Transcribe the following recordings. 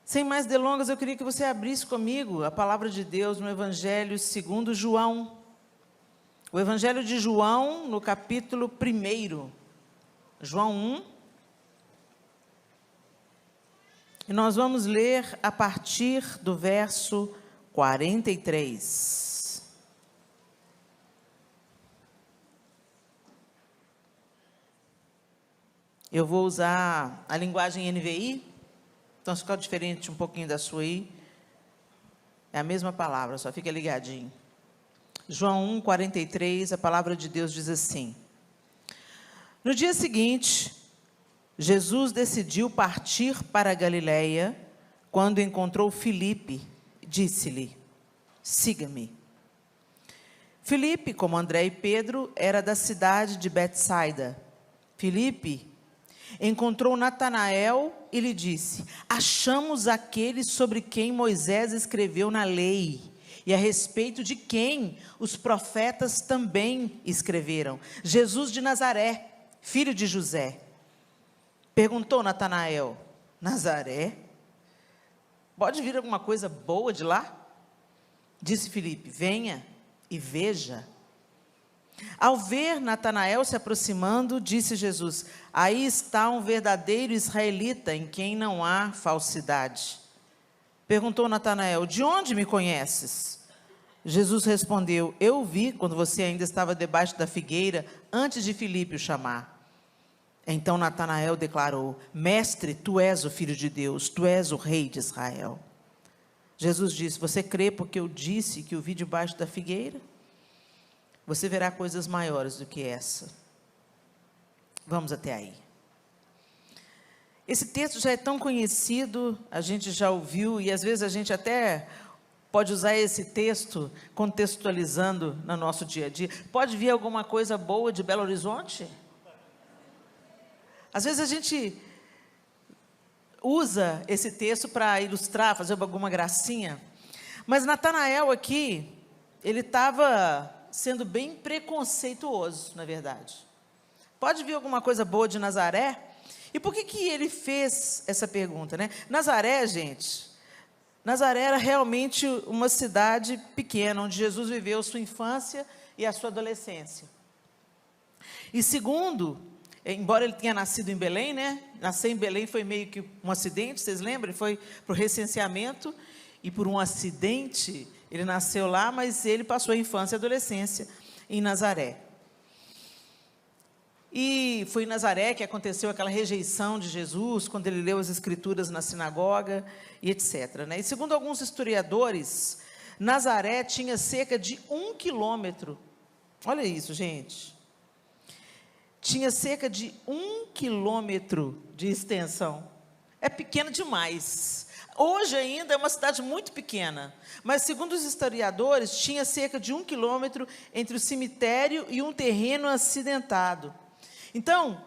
Sem mais delongas, eu queria que você abrisse comigo a palavra de Deus no Evangelho segundo João. O Evangelho de João, no capítulo 1. João 1. E nós vamos ler a partir do verso 43. Eu vou usar a linguagem NVI, então se ficar diferente um pouquinho da sua aí, é a mesma palavra, só fica ligadinho. João 1, 43, a palavra de Deus diz assim: No dia seguinte, Jesus decidiu partir para a Galileia. Quando encontrou Filipe, disse-lhe: siga-me. Filipe, como André e Pedro, era da cidade de Betsaida. Filipe encontrou Natanael e lhe disse: achamos aquele sobre quem Moisés escreveu na lei, e a respeito de quem os profetas também escreveram, Jesus de Nazaré, filho de José. Perguntou Natanael: Nazaré? Pode vir alguma coisa boa de lá? Disse Filipe: venha e veja. Ao ver Natanael se aproximando, disse Jesus: aí está um verdadeiro israelita, em quem não há falsidade. Perguntou Natanael: de onde me conheces? Jesus respondeu: eu o vi quando você ainda estava debaixo da figueira, antes de Filipe o chamar. Então Natanael declarou: mestre, tu és o Filho de Deus, tu és o Rei de Israel. Jesus disse: você crê porque eu disse que o vi debaixo da figueira? Você verá coisas maiores do que essa. Vamos até aí. Esse texto já é tão conhecido, a gente já ouviu, e às vezes a gente até pode usar esse texto contextualizando no nosso dia a dia. Pode vir alguma coisa boa de Belo Horizonte? Às vezes a gente usa esse texto para ilustrar, fazer alguma gracinha, mas Natanael aqui, ele estava sendo bem preconceituoso, na verdade. Pode vir alguma coisa boa de Nazaré? E por que ele fez essa pergunta, né? Nazaré, gente, Nazaré era realmente uma cidade pequena, onde Jesus viveu sua infância e a sua adolescência. E segundo, embora ele tenha nascido em Belém, né? Nascer em Belém foi meio que um acidente, vocês lembram? Ele foi para o recenseamento, e por um acidente ele nasceu lá, mas ele passou a infância e a adolescência em Nazaré. E foi em Nazaré que aconteceu aquela rejeição de Jesus, quando ele leu as Escrituras na sinagoga, e etc. Né? E segundo alguns historiadores, Nazaré tinha cerca de 1 quilômetro. Olha isso, gente. Tinha cerca de 1 quilômetro de extensão. É pequeno demais. Hoje ainda é uma cidade muito pequena, mas segundo os historiadores, tinha cerca de 1 quilômetro entre o cemitério e um terreno acidentado. Então,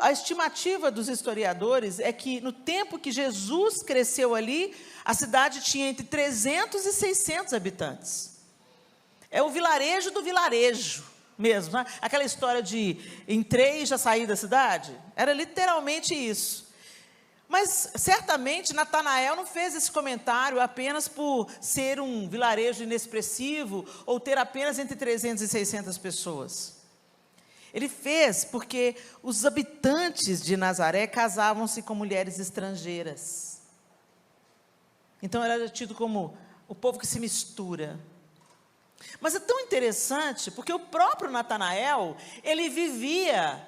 a estimativa dos historiadores é que no tempo que Jesus cresceu ali, a cidade tinha entre 300 e 600 habitantes. É o vilarejo do vilarejo mesmo, né? Aquela história de entrei e já saí da cidade, era literalmente isso. Mas, certamente, Natanael não fez esse comentário apenas por ser um vilarejo inexpressivo ou ter apenas entre 300 e 600 pessoas. Ele fez porque os habitantes de Nazaré casavam-se com mulheres estrangeiras. Então, era tido como o povo que se mistura. Mas é tão interessante, porque o próprio Natanael, ele vivia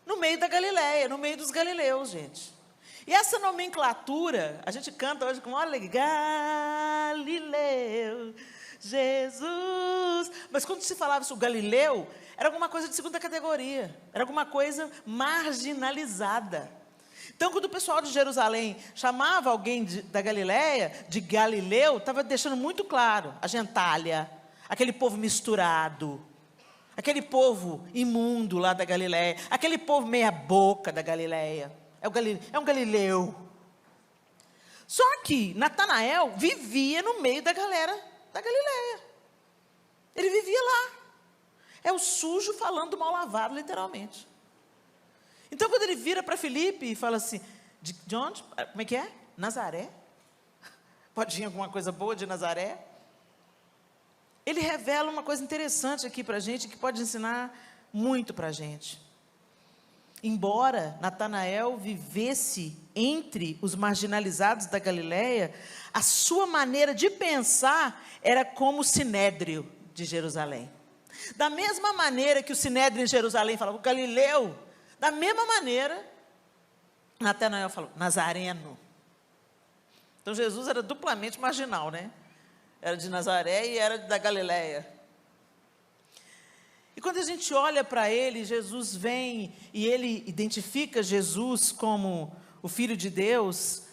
no meio da Galileia, no meio dos galileus, gente. E essa nomenclatura, a gente canta hoje com maior alegria, Galileu, Jesus. Mas quando se falava isso, o Galileu, era alguma coisa de segunda categoria, era alguma coisa marginalizada. Então, quando o pessoal de Jerusalém chamava alguém da Galileia, de Galileu, estava deixando muito claro, a gentalha, aquele povo misturado, aquele povo imundo lá da Galileia, aquele povo meia boca da Galileia. É um galileu. Só que Natanael vivia no meio da galera da Galileia. Ele vivia lá. É o sujo falando mal lavado, literalmente. Então, quando ele vira para Filipe e fala assim, de onde? Como é que é? Nazaré? Pode vir alguma coisa boa de Nazaré? Ele revela uma coisa interessante aqui para a gente, que pode ensinar muito para a gente. Embora Natanael vivesse entre os marginalizados da Galileia, a sua maneira de pensar era como o Sinédrio de Jerusalém. Da mesma maneira que o Sinédrio em Jerusalém falava, o Galileu, da mesma maneira, Natanael falou, Nazareno. Então Jesus era duplamente marginal, né? Era de Nazaré e era da Galileia. E quando a gente olha para ele, Jesus vem e ele identifica Jesus como o Filho de Deus.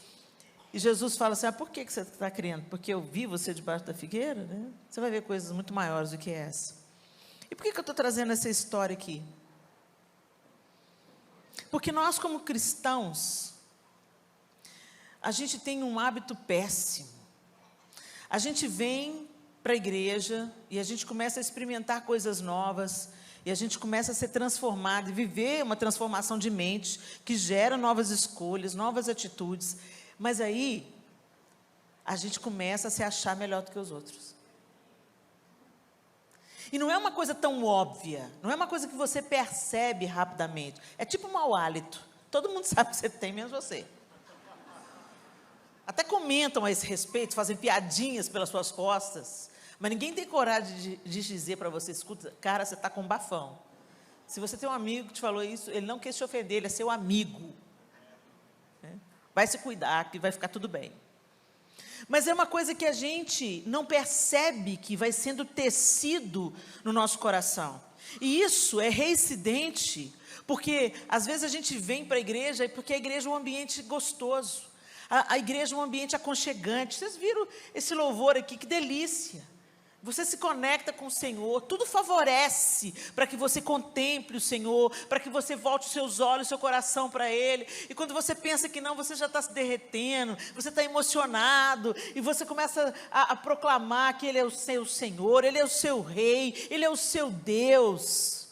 E Jesus fala assim, por que você está crendo? Porque eu vi você debaixo da figueira, né? Você vai ver coisas muito maiores do que essa. E por que eu estou trazendo essa história aqui? Porque nós, como cristãos, a gente tem um hábito péssimo. A gente vem para a igreja e a gente começa a experimentar coisas novas e a gente começa a ser transformado e viver uma transformação de mente que gera novas escolhas, novas atitudes, mas aí a gente começa a se achar melhor do que os outros. E não é uma coisa tão óbvia, não é uma coisa que você percebe rapidamente, é tipo um mau hálito, todo mundo sabe que você tem, menos você. Até comentam a esse respeito, fazem piadinhas pelas suas costas, mas ninguém tem coragem de dizer para você, escuta, cara, você está com um bafão. Se você tem um amigo que te falou isso, ele não quer te ofender, ele é seu amigo. Vai se cuidar, que vai ficar tudo bem. Mas é uma coisa que a gente não percebe que vai sendo tecido no nosso coração. E isso é reincidente, porque às vezes a gente vem para a igreja, porque a igreja é um ambiente gostoso. A igreja é um ambiente aconchegante. Vocês viram esse louvor aqui, que delícia. Você se conecta com o Senhor, tudo favorece para que você contemple o Senhor, para que você volte os seus olhos, seu coração para Ele. E quando você pensa que não, você já está se derretendo, você está emocionado, e você começa a proclamar que Ele é o seu Senhor, Ele é o seu Rei, Ele é o seu Deus.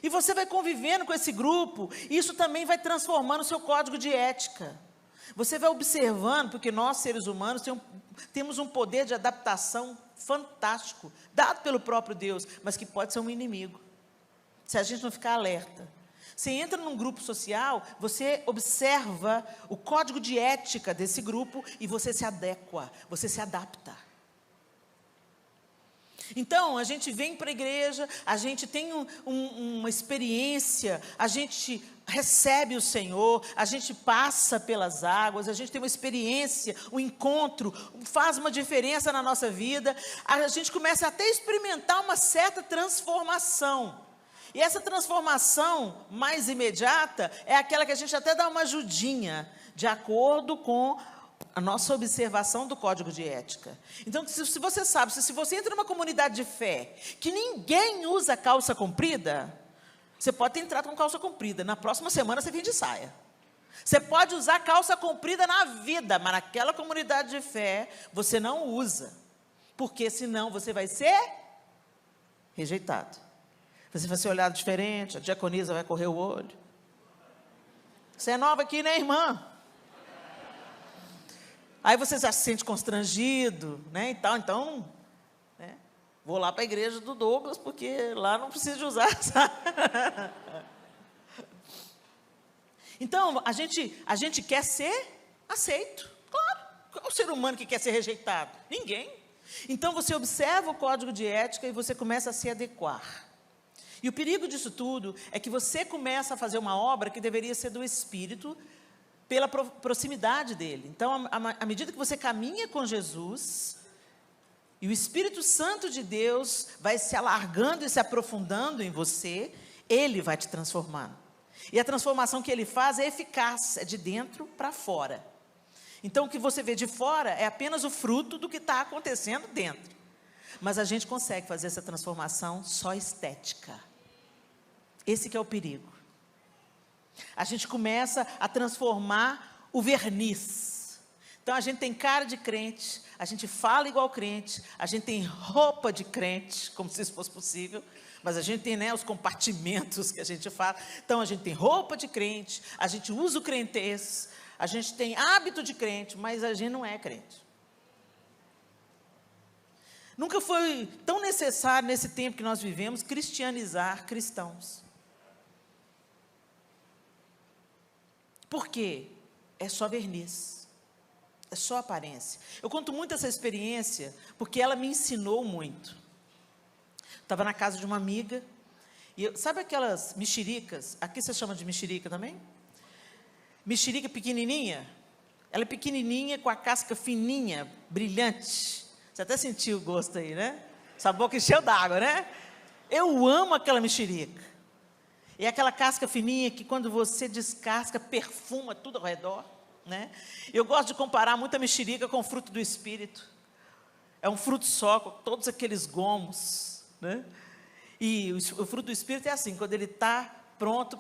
E você vai convivendo com esse grupo, e isso também vai transformando o seu código de ética. Você vai observando, porque nós, seres humanos, temos um poder de adaptação fantástico, dado pelo próprio Deus, mas que pode ser um inimigo, se a gente não ficar alerta. Você entra num grupo social, você observa o código de ética desse grupo e você se adequa, você se adapta. Então, a gente vem para a igreja, a gente tem uma experiência, a gente recebe o Senhor, a gente passa pelas águas, a gente tem uma experiência, um encontro, faz uma diferença na nossa vida, a gente começa até a experimentar uma certa transformação. E essa transformação mais imediata é aquela que a gente até dá uma ajudinha, de acordo com a nossa observação do código de ética. Então, se você sabe, se você entra numa comunidade de fé, que ninguém usa calça comprida, você pode ter entrado com calça comprida, na próxima semana você vem de saia. Você pode usar calça comprida na vida, mas naquela comunidade de fé, você não usa, porque senão você vai ser rejeitado. Você vai ser olhado diferente, a diaconisa vai correr o olho. Você é nova aqui, né, irmã? Aí você já se sente constrangido, né, e tal, então, né, vou lá para a igreja do Douglas, porque lá não precisa de usar, sabe? Então, a gente quer ser aceito, claro. Qual é o ser humano que quer ser rejeitado? Ninguém. Então, você observa o código de ética e você começa a se adequar. E o perigo disso tudo é que você começa a fazer uma obra que deveria ser do Espírito, pela proximidade dele. Então, à medida que você caminha com Jesus, e o Espírito Santo de Deus vai se alargando e se aprofundando em você, ele vai te transformando. E a transformação que ele faz é eficaz, é de dentro para fora. Então, o que você vê de fora é apenas o fruto do que está acontecendo dentro. Mas a gente consegue fazer essa transformação só estética. Esse que é o perigo. A gente começa a transformar o verniz. Então, a gente tem cara de crente, a gente fala igual crente, a gente tem roupa de crente, como se isso fosse possível, mas a gente tem, né, os compartimentos que a gente fala. Então, a gente tem roupa de crente, a gente usa o crentez, a gente tem hábito de crente, mas a gente não é crente. Nunca foi tão necessário, nesse tempo que nós vivemos, cristianizar cristãos. Por quê? É só verniz. É só aparência. Eu conto muito essa experiência, porque ela me ensinou muito. Estava na casa de uma amiga, e sabe aquelas mexericas? Aqui você chama de mexerica também? Mexerica pequenininha. Ela é pequenininha, com a casca fininha, brilhante. Você até sentiu o gosto aí, né? Essa boca encheu d'água, né? Eu amo aquela mexerica. É aquela casca fininha que quando você descasca, perfuma tudo ao redor, né? Eu gosto de comparar muito a mexerica com o fruto do Espírito. É um fruto só, com todos aqueles gomos, né? E o fruto do Espírito é assim, quando ele está pronto,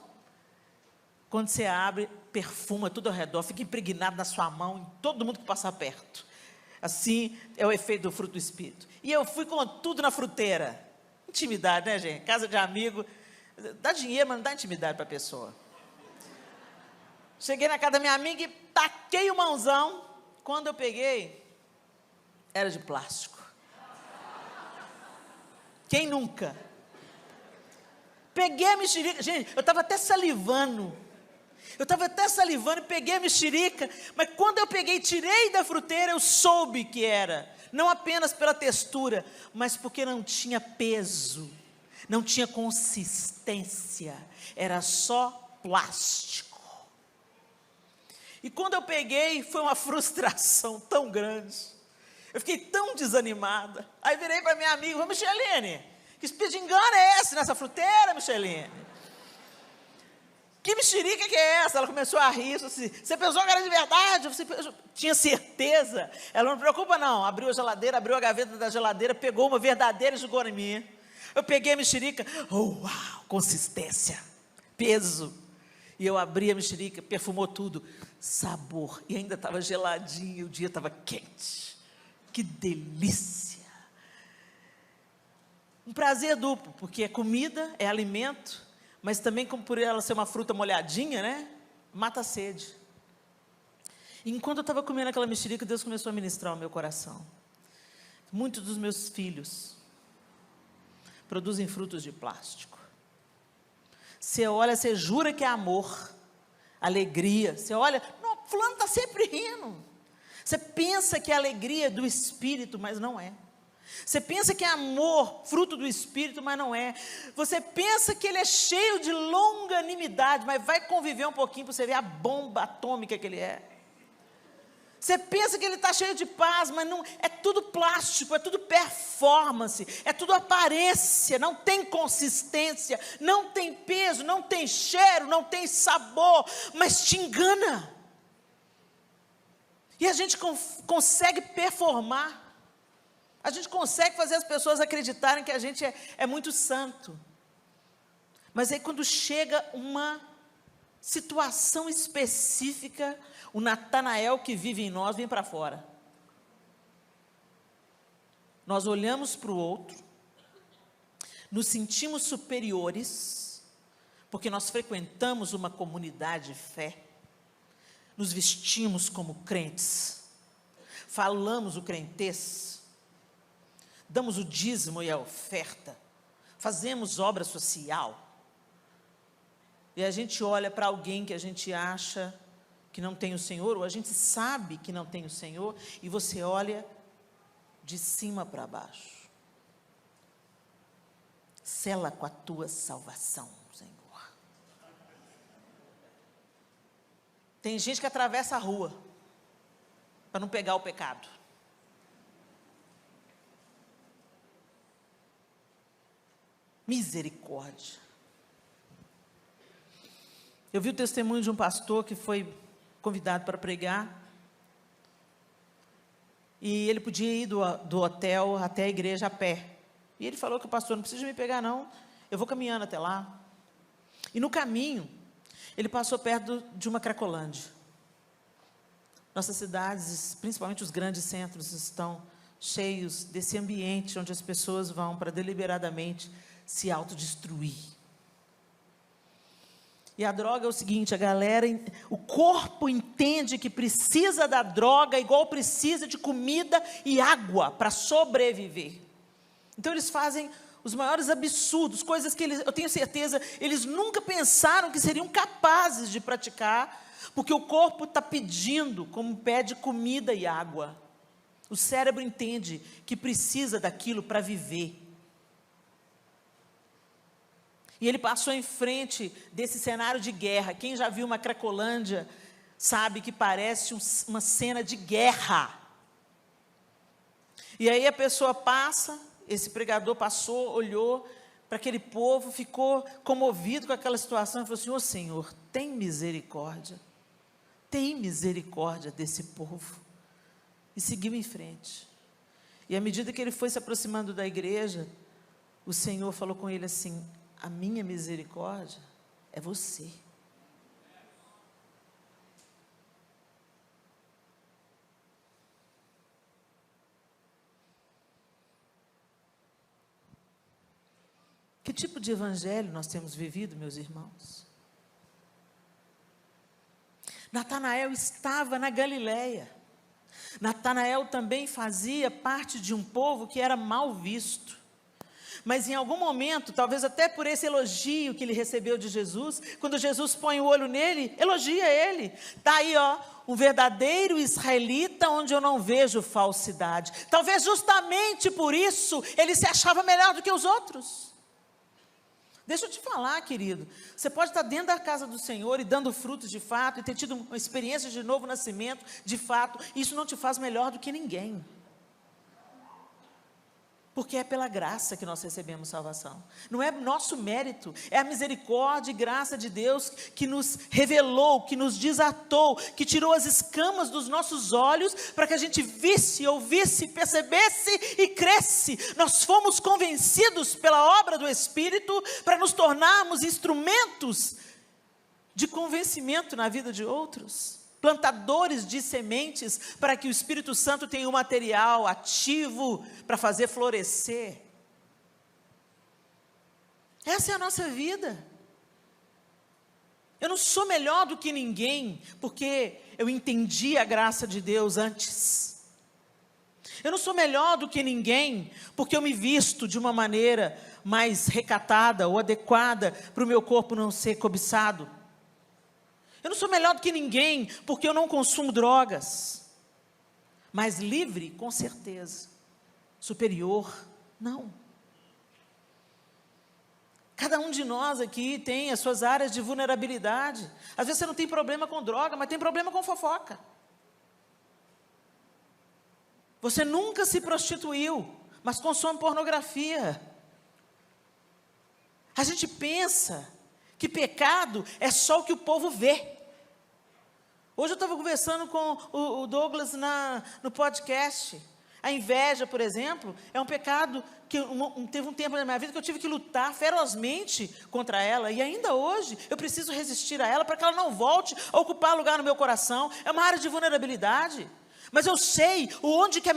quando você abre, perfuma tudo ao redor, fica impregnado na sua mão, em todo mundo que passar perto. Assim é o efeito do fruto do Espírito. E eu fui com tudo na fruteira. Intimidade, né, gente? Casa de amigo, dá dinheiro, mas não dá intimidade para a pessoa. Cheguei na casa da minha amiga e taquei o mãozão. Quando eu peguei, era de plástico. Quem nunca? Peguei a mexerica, gente, eu estava até salivando. E peguei a mexerica, mas quando eu peguei e tirei da fruteira, eu soube que era, não apenas pela textura, mas porque não tinha peso, não tinha consistência, era só plástico. E quando eu peguei, foi uma frustração tão grande, eu fiquei tão desanimada. Aí virei para minha amiga, Micheline, que espírito de engano é esse nessa fruteira, Micheline? Que mexerica que é essa? Ela começou a rir, assim, você pensou que era de verdade? Você tinha certeza? Ela não preocupa não, abriu a geladeira, abriu a gaveta da geladeira, pegou uma verdadeira e jogou em mim. Eu peguei a mexerica, uau, consistência, peso. E eu abri a mexerica, perfumou tudo, sabor, e ainda estava geladinho, o dia estava quente. Que delícia! Um prazer duplo, porque é comida, é alimento, mas também, como por ela ser uma fruta molhadinha, né? Mata a sede. E enquanto eu estava comendo aquela mexerica, Deus começou a ministrar o meu coração. Muitos dos meus filhos produzem frutos de plástico. Você olha, você jura que é amor, alegria. Você olha, não, fulano está sempre rindo. Você pensa que é alegria do Espírito, mas não é. Você pensa que é amor, fruto do Espírito, mas não é. Você pensa que ele é cheio de longanimidade, mas vai conviver um pouquinho para você ver a bomba atômica que ele é. Você pensa que ele está cheio de paz, mas não, é tudo plástico, é tudo performance, é tudo aparência, não tem consistência, não tem peso, não tem cheiro, não tem sabor, mas te engana. E a gente consegue performar. A gente consegue fazer as pessoas acreditarem que a gente é muito santo. Mas aí quando chega uma situação específica, o Natanael que vive em nós vem para fora. Nós olhamos para o outro, nos sentimos superiores, porque nós frequentamos uma comunidade de fé, nos vestimos como crentes, falamos o crentez, damos o dízimo e a oferta, fazemos obra social, e a gente olha para alguém que a gente acha que não tem o Senhor, ou a gente sabe que não tem o Senhor, e você olha de cima para baixo. Sela com a tua salvação, Senhor. Tem gente que atravessa a rua para não pegar o pecado. Misericórdia. Eu vi o testemunho de um pastor que foi convidado para pregar, e ele podia ir do hotel até a igreja a pé, e ele falou que o pastor não precisa me pegar não, eu vou caminhando até lá. E no caminho, ele passou perto de uma Cracolândia. Nossas cidades, principalmente os grandes centros, estão cheios desse ambiente onde as pessoas vão para deliberadamente se autodestruir. E a droga é o seguinte, a galera, o corpo entende que precisa da droga igual precisa de comida e água para sobreviver. Então eles fazem os maiores absurdos, coisas que eu tenho certeza, eles nunca pensaram que seriam capazes de praticar, porque o corpo está pedindo, como pede comida e água. O cérebro entende que precisa daquilo para viver. E ele passou em frente desse cenário de guerra. Quem já viu uma Cracolândia sabe que parece uma cena de guerra. E aí a pessoa passa, esse pregador passou, olhou para aquele povo, ficou comovido com aquela situação e falou assim: ô Senhor, tem misericórdia desse povo. E seguiu em frente. E à medida que ele foi se aproximando da igreja, o Senhor falou com ele assim: a minha misericórdia é você. Que tipo de evangelho nós temos vivido, meus irmãos? Natanael estava na Galileia. Natanael também fazia parte de um povo que era mal visto. Mas em algum momento, talvez até por esse elogio que ele recebeu de Jesus, quando Jesus põe o olho nele, elogia ele. Está aí, um verdadeiro israelita onde eu não vejo falsidade. Talvez justamente por isso ele se achava melhor do que os outros. Deixa eu te falar, querido, você pode estar dentro da casa do Senhor e dando frutos de fato, e ter tido uma experiência de novo nascimento, de fato, isso não te faz melhor do que ninguém. Porque é pela graça que nós recebemos salvação. Não é nosso mérito, é a misericórdia e graça de Deus que nos revelou, que nos desatou, que tirou as escamas dos nossos olhos para que a gente visse, ouvisse, percebesse e cresce. Nós fomos convencidos pela obra do Espírito para nos tornarmos instrumentos de convencimento na vida de outros. Plantadores de sementes para que o Espírito Santo tenha um material ativo para fazer florescer. Essa é a nossa vida. Eu não sou melhor do que ninguém, porque eu entendi a graça de Deus antes. Eu não sou melhor do que ninguém, porque eu me visto de uma maneira mais recatada ou adequada para o meu corpo não ser cobiçado. Eu não sou melhor do que ninguém, porque eu não consumo drogas. Mas livre, com certeza. Superior, não. Cada um de nós aqui tem as suas áreas de vulnerabilidade. Às vezes você não tem problema com droga, mas tem problema com fofoca. Você nunca se prostituiu, mas consome pornografia. A gente pensa que pecado é só o que o povo vê. Hoje eu estava conversando com o Douglas no podcast. A inveja, por exemplo, é um pecado que teve um tempo na minha vida que eu tive que lutar ferozmente contra ela. E ainda hoje eu preciso resistir a ela para que ela não volte a ocupar lugar no meu coração. É uma área de vulnerabilidade. Mas eu sei onde que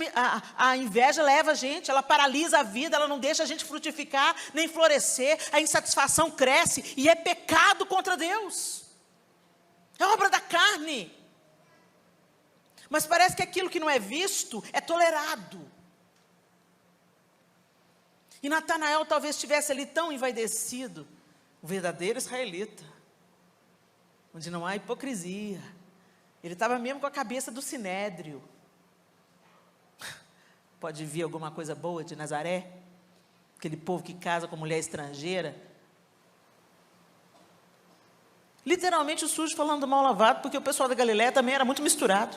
a inveja leva a gente, ela paralisa a vida, ela não deixa a gente frutificar, nem florescer, a insatisfação cresce, e é pecado contra Deus, é obra da carne, mas parece que aquilo que não é visto, é tolerado, e Natanael talvez estivesse ali tão envaidecido, o verdadeiro israelita, onde não há hipocrisia, ele estava mesmo com a cabeça do sinédrio. Pode vir alguma coisa boa de Nazaré? Aquele povo que casa com mulher estrangeira. Literalmente o sujo falando mal lavado, porque o pessoal da Galileia também era muito misturado.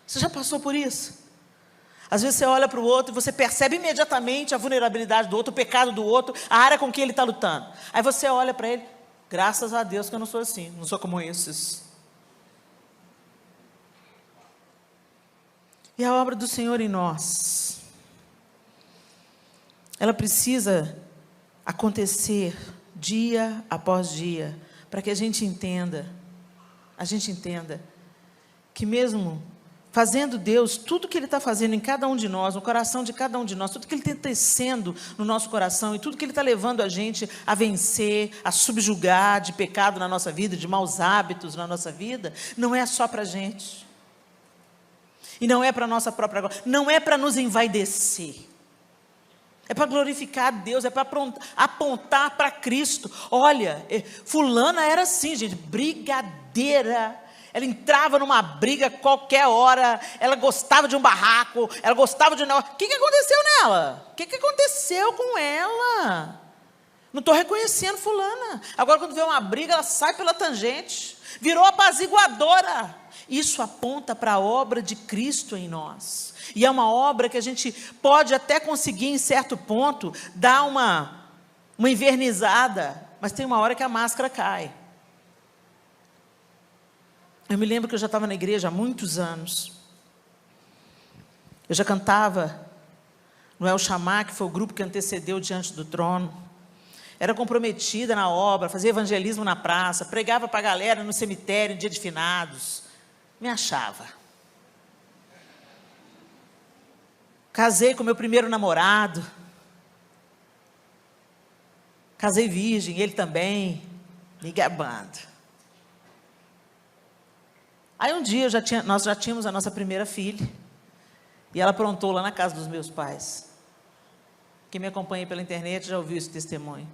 Você já passou por isso? Às vezes você olha para o outro e você percebe imediatamente a vulnerabilidade do outro, o pecado do outro, a área com que ele está lutando. Aí você olha para ele... Graças a Deus que eu não sou assim, não sou como esses. E a obra do Senhor em nós, ela precisa acontecer dia após dia, para que a gente entenda que mesmo fazendo Deus, tudo que Ele está fazendo em cada um de nós, no coração de cada um de nós, tudo que Ele está tecendo no nosso coração e tudo que Ele está levando a gente a vencer, a subjugar de pecado na nossa vida, de maus hábitos na nossa vida, não é só para a gente. E não é para a nossa própria glória, não é para nos envaidecer. É para glorificar a Deus, é para apontar para Cristo. Olha, fulana era assim, gente, brigadeira. Ela entrava numa briga qualquer hora, ela gostava de um barraco, ela gostava de um negócio. O que aconteceu nela? O que aconteceu com ela? Não estou reconhecendo fulana. Agora quando vê uma briga, ela sai pela tangente. Virou apaziguadora. Isso aponta para a obra de Cristo em nós. E é uma obra que a gente pode até conseguir, em certo ponto, dar uma invernizada, mas tem uma hora que a máscara cai. Eu me lembro que eu já estava na igreja há muitos anos. Eu já cantava no El Shammah, que foi o grupo que antecedeu Diante do Trono. Era comprometida na obra, fazia evangelismo na praça, pregava para a galera no cemitério, em dia de finados. Me achava. Casei com meu primeiro namorado. Casei virgem, ele também, me gabando. Aí um dia nós já tínhamos a nossa primeira filha. E ela aprontou lá na casa dos meus pais. Quem me acompanha pela internet já ouviu esse testemunho.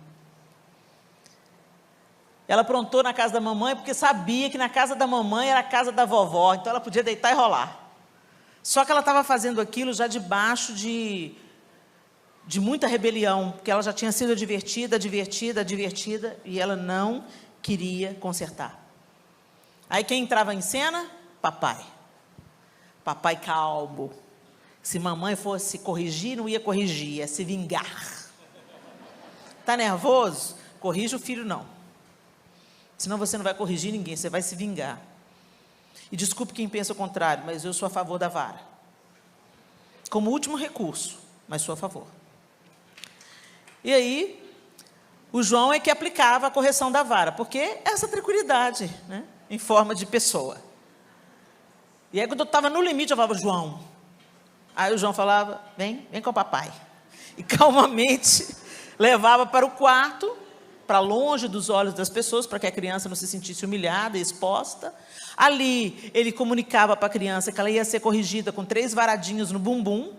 Ela aprontou na casa da mamãe, porque sabia que na casa da mamãe era a casa da vovó, então ela podia deitar e rolar. Só que ela estava fazendo aquilo já debaixo de muita rebelião, porque ela já tinha sido advertida, e ela não queria consertar. Aí quem entrava em cena? Papai. Papai calmo. Se mamãe fosse corrigir, não ia corrigir, ia se vingar. Está nervoso? Corrija o filho não. Senão você não vai corrigir ninguém, você vai se vingar. E desculpe quem pensa o contrário, mas eu sou a favor da vara. Como último recurso, mas sou a favor. E aí, o João é que aplicava a correção da vara, porque essa tranquilidade, né, em forma de pessoa. E aí quando eu estava no limite, eu falava, João. Aí o João falava, vem com o papai. E calmamente levava para o quarto, para longe dos olhos das pessoas, para que a criança não se sentisse humilhada, exposta. Ali, ele comunicava para a criança que ela ia ser corrigida com 3 varadinhos no bumbum,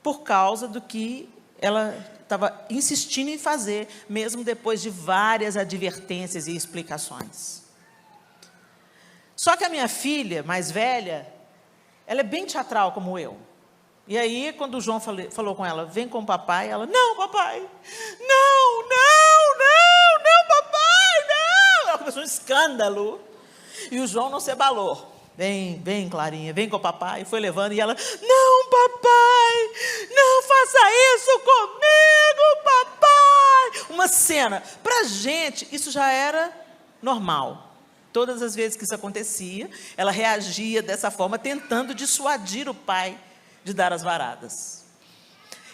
por causa do que ela estava insistindo em fazer, mesmo depois de várias advertências e explicações. Só que a minha filha, mais velha, ela é bem teatral como eu. E aí, quando o João falou com ela, vem com o papai, ela, não, papai, não, papai, não. Ela começou um escândalo. E o João não se abalou. Vem, Clarinha, vem com o papai. E foi levando, e ela, não, papai, não faça isso comigo, papai. Uma cena. Para a gente, isso já era normal. Todas as vezes que isso acontecia, ela reagia dessa forma, tentando dissuadir o pai de dar as varadas.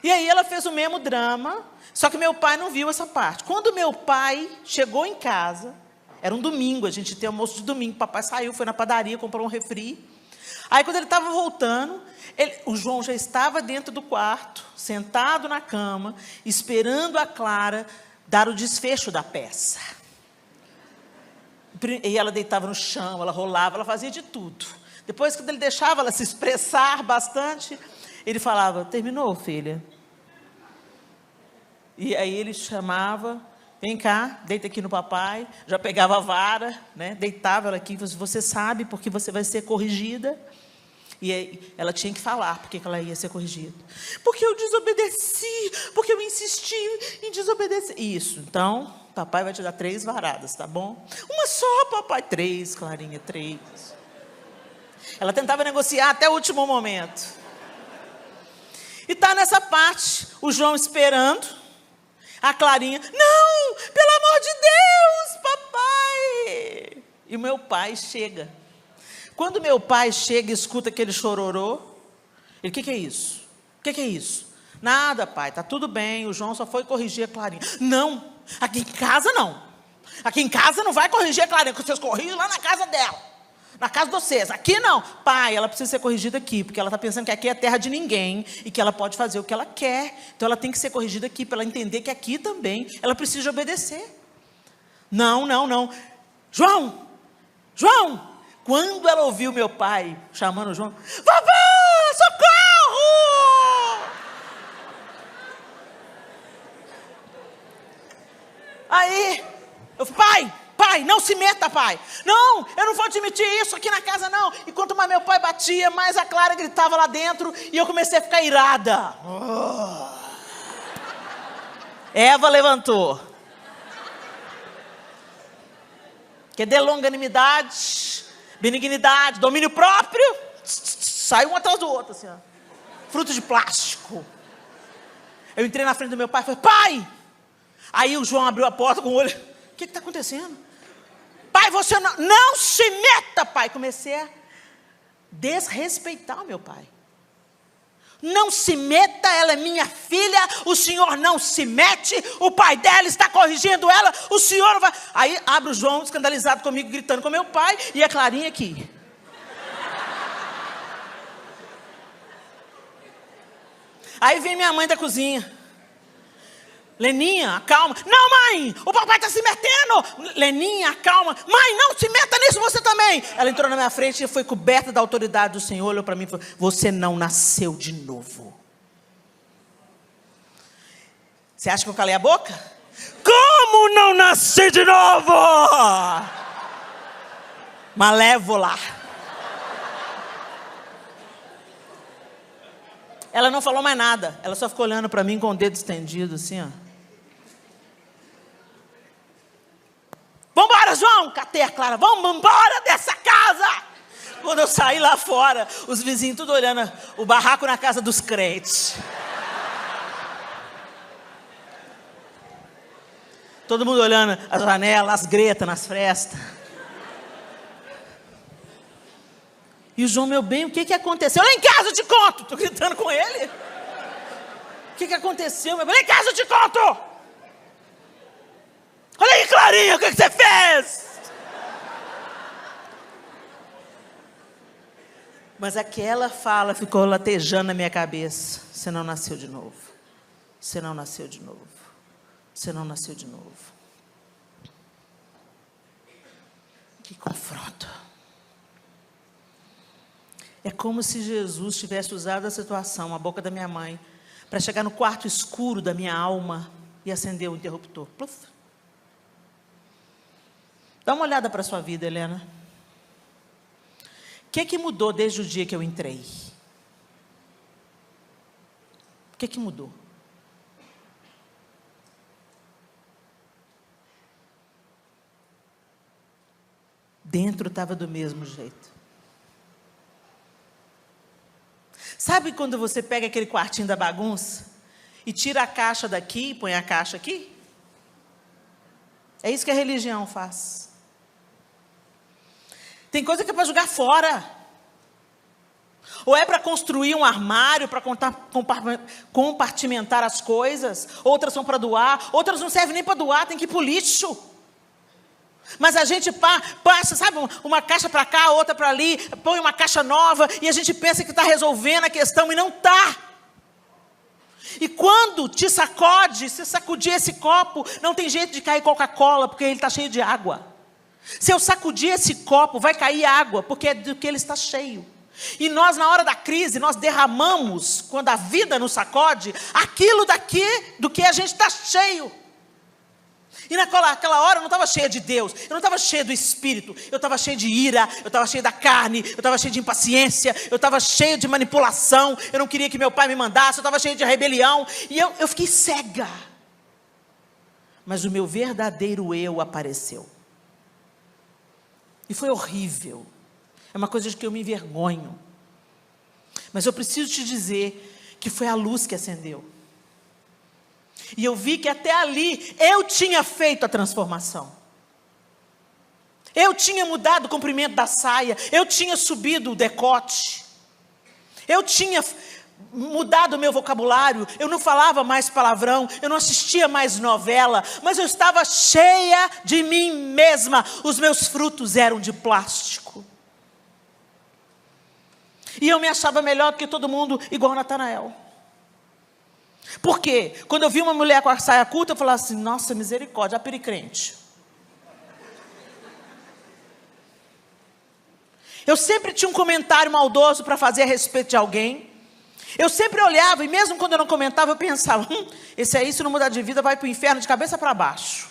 E aí ela fez o mesmo drama, só que meu pai não viu essa parte. Quando meu pai chegou em casa, era um domingo, a gente tem almoço de domingo, papai saiu, foi na padaria, comprou um refri. Aí quando ele estava voltando, o João já estava dentro do quarto, sentado na cama, esperando a Clara dar o desfecho da peça. E ela deitava no chão, ela rolava, ela fazia de tudo. Depois, quando ele deixava ela se expressar bastante, ele falava, terminou, filha? E aí ele chamava, vem cá, deita aqui no papai, já pegava a vara, né, deitava ela aqui, você sabe porque você vai ser corrigida. E aí ela tinha que falar porque ela ia ser corrigida. Porque eu desobedeci, porque eu insisti em desobedecer. Isso, então, papai vai te dar 3 varadas, tá bom? Uma só, papai. 3, Clarinha, 3. Ela tentava negociar até o último momento. E está nessa parte, o João esperando, a Clarinha, não, pelo amor de Deus, papai. E o meu pai chega. Quando meu pai chega e escuta aquele chororô, ele, o que é isso? O que é isso? Nada, pai, está tudo bem, o João só foi corrigir a Clarinha. Não, aqui em casa não. Aqui em casa não vai corrigir a Clarinha, porque vocês corrigem lá na casa dela. Na casa de vocês, aqui não. Pai, ela precisa ser corrigida aqui, porque ela está pensando que aqui é terra de ninguém, e que ela pode fazer o que ela quer. Então ela tem que ser corrigida aqui, para ela entender que aqui também ela precisa obedecer. Não. João! Quando ela ouviu meu pai chamando o João, papai! Eu falei, pai, não se meta, pai. Não, eu não vou admitir isso aqui na casa, não. E quanto mais meu pai batia, mais a Clara gritava lá dentro. E eu comecei a ficar irada. Eva levantou. Que dê longanimidade, benignidade, domínio próprio. Saiu um atrás do outro, assim, ó. Fruto de plástico. Eu entrei na frente do meu pai e falei, pai! Aí o João abriu a porta com o olho. O que está acontecendo? Pai, você não se meta, pai. Comecei a desrespeitar o meu pai. Não se meta, ela é minha filha, o senhor não se mete, o pai dela está corrigindo ela, o senhor vai... Aí abre o João, escandalizado comigo, gritando com meu pai, e a Clarinha aqui. Aí vem minha mãe da cozinha. Leninha, calma. Não, mãe, o papai está se metendo. Leninha, calma. Mãe, não se meta nisso, você também. Ela entrou na minha frente e foi coberta da autoridade do Senhor. Olhou para mim e falou, você não nasceu de novo. Você acha que eu calei a boca? Como não nascer de novo? Malévola. Ela não falou mais nada. Ela só ficou olhando para mim com o dedo estendido, assim, ó. Vambora, João! Catei a Clara. Vamos embora dessa casa! Quando eu saí lá fora, os vizinhos tudo olhando o barraco na casa dos crentes. Todo mundo olhando as janelas, as gretas nas frestas. E o João, meu bem, o que aconteceu? Lá em casa eu te conto. Estou gritando com ele. O que aconteceu, meu bem? Lá em casa eu te conto. Olha aí, Clarinha, o que você fez? Mas aquela fala ficou latejando na minha cabeça. Você não nasceu de novo. Você não nasceu de novo. Você não nasceu de novo. Que confronto. É como se Jesus tivesse usado a situação, a boca da minha mãe, para chegar no quarto escuro da minha alma e acender o interruptor. Pluf. Dá uma olhada para a sua vida, Helena. O que mudou desde o dia que eu entrei? O que mudou? Dentro estava do mesmo jeito. Sabe quando você pega aquele quartinho da bagunça e tira a caixa daqui e põe a caixa aqui? É isso que a religião faz. Tem coisa que é para jogar fora. Ou é para construir um armário, para compartimentar as coisas. Outras são para doar, outras não servem nem para doar, tem que ir para o lixo. Mas a gente passa, sabe, uma caixa para cá, outra para ali, põe uma caixa nova e a gente pensa que está resolvendo a questão e não está. E quando te sacode, se sacudir esse copo, não tem jeito de cair Coca-Cola, porque ele está cheio de água. Se eu sacudir esse copo, vai cair água, porque é do que ele está cheio. E nós, na hora da crise, nós derramamos, quando a vida nos sacode, aquilo do que a gente está cheio. E naquela hora eu não estava cheia de Deus, eu não estava cheia do Espírito, eu estava cheia de ira, eu estava cheia da carne, eu estava cheia de impaciência, eu estava cheia de manipulação, eu não queria que meu pai me mandasse, eu estava cheia de rebelião, e eu fiquei cega. Mas o meu verdadeiro eu apareceu. E foi horrível, é uma coisa de que eu me envergonho. Mas eu preciso te dizer que foi a luz que acendeu. E eu vi que até ali eu tinha feito a transformação. Eu tinha mudado o comprimento da saia. Eu tinha subido o decote. Eu tinha mudado o meu vocabulário. Eu não falava mais palavrão. Eu não assistia mais novela. Mas eu estava cheia de mim mesma. Os meus frutos eram de plástico. E eu me achava melhor do que todo mundo, igual Natanael. Por quê? Quando eu vi uma mulher com a saia curta, eu falava assim, nossa, misericórdia, a pericrente. Eu sempre tinha um comentário maldoso para fazer a respeito de alguém. Eu sempre olhava, e mesmo quando eu não comentava, eu pensava, esse aí, se não mudar de vida, vai para o inferno de cabeça para baixo.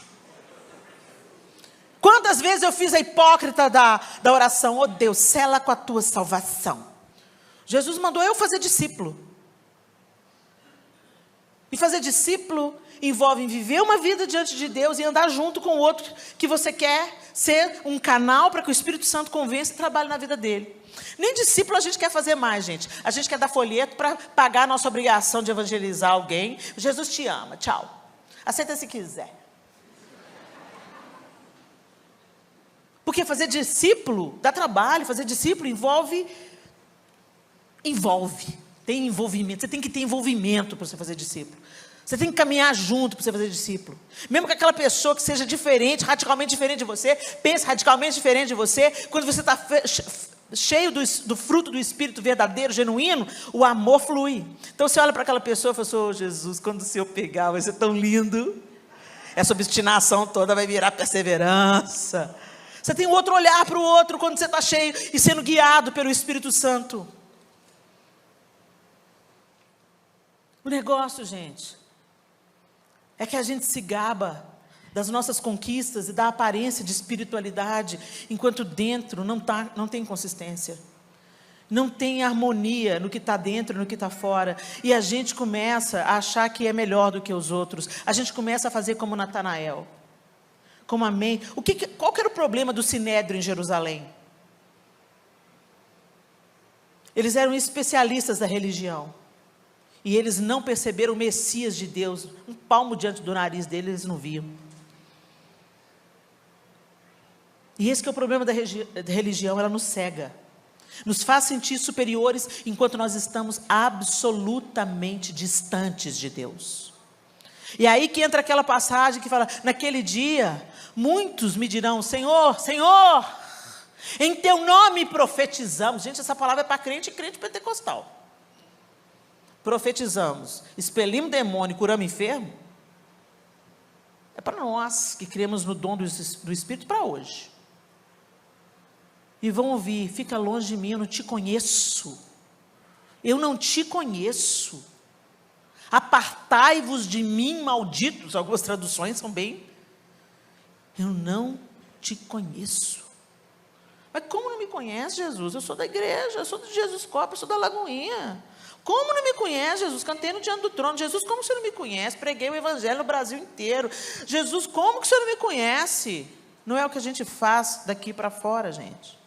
Quantas vezes eu fiz a hipócrita da oração, oh Deus, sela com a tua salvação. Jesus mandou eu fazer discípulo. E fazer discípulo envolve viver uma vida diante de Deus e andar junto com o outro que você quer ser um canal para que o Espírito Santo convença e trabalhe na vida dele. Nem discípulo a gente quer fazer mais, gente. A gente quer dar folheto para pagar a nossa obrigação de evangelizar alguém. Jesus te ama, tchau. Aceita se quiser. Porque fazer discípulo dá trabalho, fazer discípulo envolve. Tem envolvimento, você tem que ter envolvimento para você fazer discípulo. Você tem que caminhar junto para você fazer discípulo. Mesmo que aquela pessoa que seja diferente, radicalmente diferente de você, pense radicalmente diferente de você, quando você está cheio do fruto do Espírito verdadeiro, genuíno, o amor flui. Então você olha para aquela pessoa e fala assim, oh Jesus, quando o Senhor pegar, vai ser tão lindo. Essa obstinação toda vai virar perseverança. Você tem um outro olhar para o outro quando você está cheio e sendo guiado pelo Espírito Santo. O negócio, gente, é que a gente se gaba das nossas conquistas e da aparência de espiritualidade, enquanto dentro não tem consistência. Não tem harmonia no que está dentro e no que está fora. E a gente começa a achar que é melhor do que os outros. A gente começa a fazer como Natanael. Como amém. Qual que era o problema do Sinédrio em Jerusalém? Eles eram especialistas da religião. E eles não perceberam o Messias de Deus. Um palmo diante do nariz deles, eles não viam. E esse que é o problema da religião, ela nos cega. Nos faz sentir superiores, enquanto nós estamos absolutamente distantes de Deus. E aí que entra aquela passagem que fala, naquele dia, muitos me dirão, Senhor, Senhor, em teu nome profetizamos. Gente, essa palavra é para crente e crente pentecostal. Profetizamos, expelimos demônio, curamos enfermo. É para nós que cremos no dom do Espírito para hoje. E vão ouvir, fica longe de mim, eu não te conheço. Eu não te conheço. Apartai-vos de mim, malditos. Algumas traduções são bem. Eu não te conheço. Mas como não me conhece, Jesus? Eu sou da igreja, eu sou de Jesus Copa, eu sou da Lagoinha. Como não me conhece, Jesus? Cantei no diante do trono. Jesus, como você não me conhece? Preguei o evangelho no Brasil inteiro. Jesus, como que você não me conhece? Não é o que a gente faz daqui para fora, gente.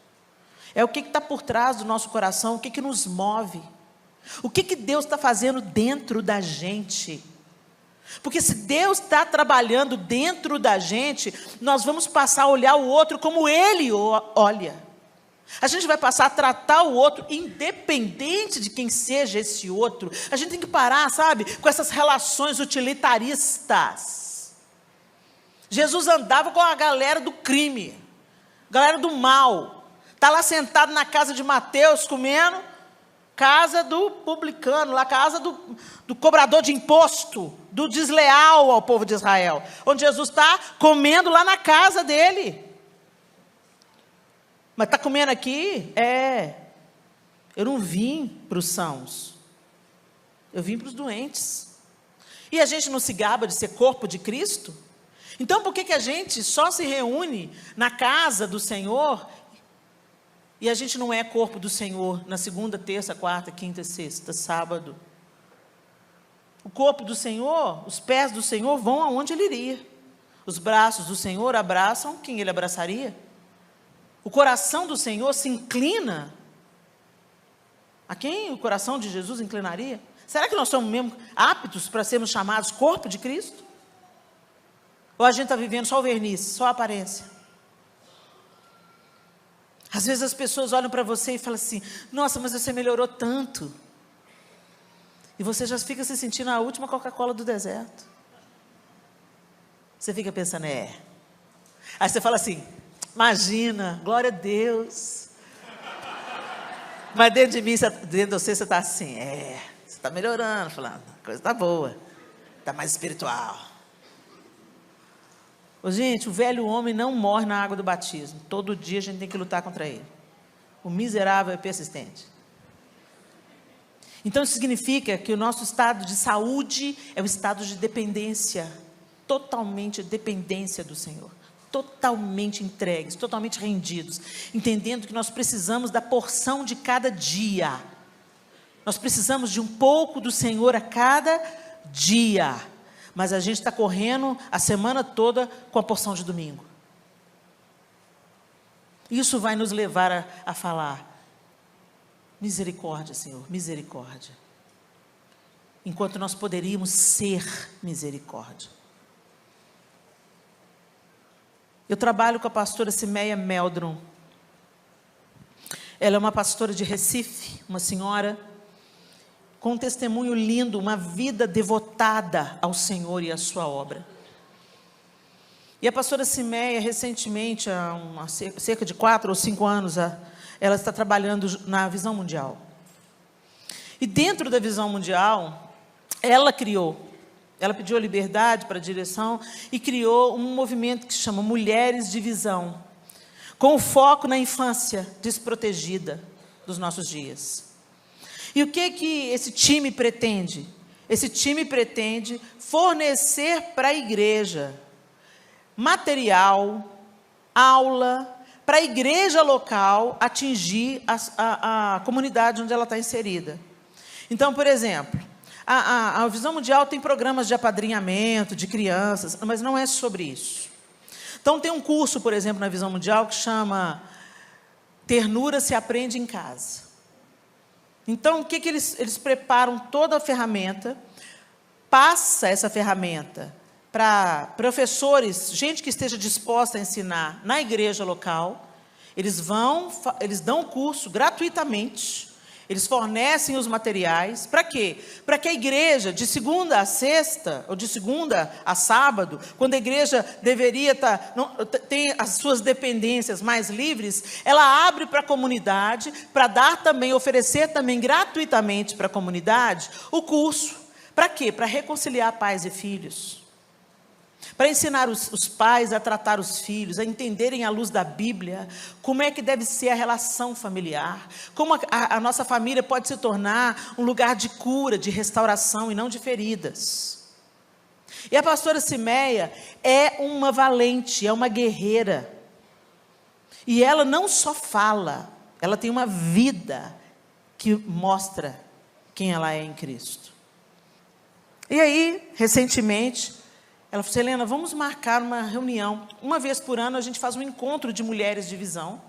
É o que está por trás do nosso coração, o que nos move. O que Deus está fazendo dentro da gente. Porque se Deus está trabalhando dentro da gente, nós vamos passar a olhar o outro como Ele olha. A gente vai passar a tratar o outro, independente de quem seja esse outro. A gente tem que parar, sabe, com essas relações utilitaristas. Jesus andava com a galera do crime, galera do mal. Está lá sentado na casa de Mateus, comendo, casa do publicano, lá casa do cobrador de imposto, do desleal ao povo de Israel. Onde Jesus está comendo lá na casa dele. Mas está comendo aqui? Eu não vim para os sãos. Eu vim para os doentes. E a gente não se gaba de ser corpo de Cristo? Então por que a gente só se reúne na casa do Senhor e a gente não é corpo do Senhor na segunda, terça, quarta, quinta, sexta, sábado? O corpo do Senhor, os pés do Senhor vão aonde Ele iria. Os braços do Senhor abraçam quem Ele abraçaria. O coração do Senhor se inclina a quem o coração de Jesus inclinaria? Será que nós somos mesmo aptos para sermos chamados corpo de Cristo? Ou a gente está vivendo só o verniz, só a aparência? Às vezes as pessoas olham para você e falam assim, nossa, mas você melhorou tanto. E você já fica se sentindo a última Coca-Cola do deserto. Você fica pensando, Aí você fala assim, imagina, glória a Deus. Mas dentro de mim, dentro de você está assim, você está melhorando, falando, a coisa está boa, está mais espiritual. Gente, o velho homem não morre na água do batismo. Todo dia a gente tem que lutar contra ele. O miserável é persistente. Então isso significa que o nosso estado de saúde é o estado de dependência, totalmente dependência do Senhor. totalmente entregues, totalmente rendidos, entendendo que nós precisamos da porção de cada dia. Nós precisamos de um pouco do Senhor a cada dia. Mas a gente está correndo a semana toda com a porção de domingo. Isso vai nos levar a falar: misericórdia, Senhor, misericórdia. Enquanto nós poderíamos ser misericórdia. Eu trabalho com a pastora Cimeia Meldrum. Ela é uma pastora de Recife, uma senhora com um testemunho lindo, uma vida devotada ao Senhor e à sua obra. E a pastora Cimeia, recentemente, há cerca de 4 ou 5 anos, ela está trabalhando na Visão Mundial. E dentro da Visão Mundial, ela pediu a liberdade para a direção e criou um movimento que se chama Mulheres de Visão, com o foco na infância desprotegida dos nossos dias. E o que esse time pretende? Esse time pretende fornecer para a igreja material, aula, para a igreja local atingir a comunidade onde ela está inserida. Então, por exemplo, a Visão Mundial tem programas de apadrinhamento de crianças, mas não é sobre isso. Então, tem um curso, por exemplo, na Visão Mundial que chama Ternura se aprende em casa. Então, o que eles preparam toda a ferramenta, passa essa ferramenta para professores, gente que esteja disposta a ensinar na igreja local. Eles dão o curso gratuitamente, eles fornecem os materiais. Para quê? Para que a igreja, de segunda a sexta, ou de segunda a sábado, quando a igreja deveria ter as suas dependências mais livres, ela abre para a comunidade, para dar também, oferecer também gratuitamente para a comunidade o curso. Para quê? Para reconciliar pais e filhos. Para ensinar os pais a tratar os filhos, a entenderem à luz da Bíblia, como é que deve ser a relação familiar, como a nossa família pode se tornar um lugar de cura, de restauração e não de feridas. E a pastora Cimeia é uma valente, é uma guerreira. E ela não só fala, ela tem uma vida que mostra quem ela é em Cristo. E aí, recentemente, ela falou: Helena, vamos marcar uma reunião. Uma vez por ano a gente faz um encontro de mulheres de visão,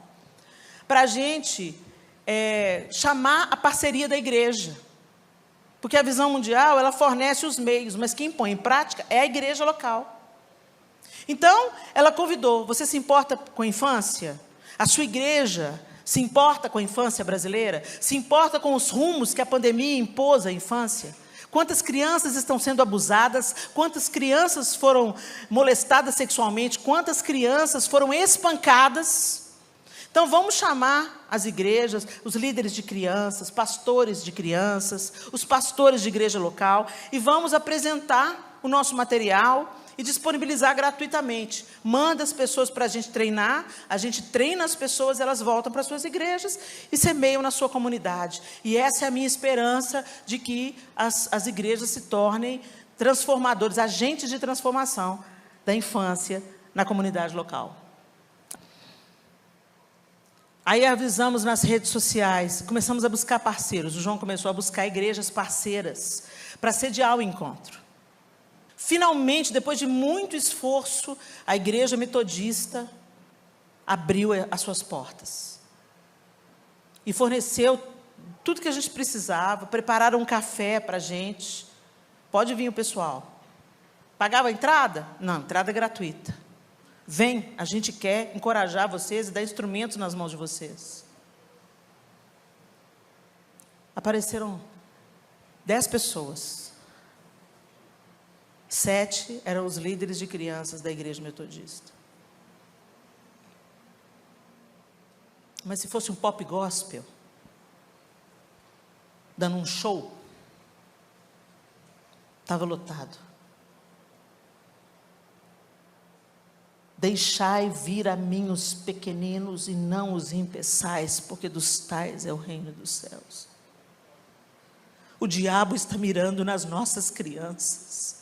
para a gente chamar a parceria da igreja. Porque a Visão Mundial, ela fornece os meios, mas quem põe em prática é a igreja local. Então, ela convidou: você se importa com a infância? A sua igreja se importa com a infância brasileira? Se importa com os rumos que a pandemia impôs à infância? Quantas crianças estão sendo abusadas? Quantas crianças foram molestadas sexualmente? Quantas crianças foram espancadas? Então, vamos chamar as igrejas, os líderes de crianças, pastores de crianças, os pastores de igreja local, e vamos apresentar o nosso material e disponibilizar gratuitamente. Manda as pessoas para a gente treinar, a gente treina as pessoas, elas voltam para suas igrejas e semeiam na sua comunidade. E essa é a minha esperança, de que as igrejas se tornem transformadores, agentes de transformação da infância na comunidade local. Aí avisamos nas redes sociais, começamos a buscar parceiros. O João começou a buscar igrejas parceiras para sediar o encontro. Finalmente, depois de muito esforço, a igreja metodista abriu as suas portas. E forneceu tudo que a gente precisava, prepararam um café para a gente. Pode vir o pessoal. Pagava a entrada? Não, entrada gratuita. Vem, a gente quer encorajar vocês e dar instrumentos nas mãos de vocês. Apareceram 10 pessoas. 7 eram os líderes de crianças da igreja metodista. Mas se fosse um pop gospel, dando um show, estava lotado. Deixai vir a mim os pequeninos e não os impeçais, porque dos tais é o reino dos céus. O diabo está mirando nas nossas crianças.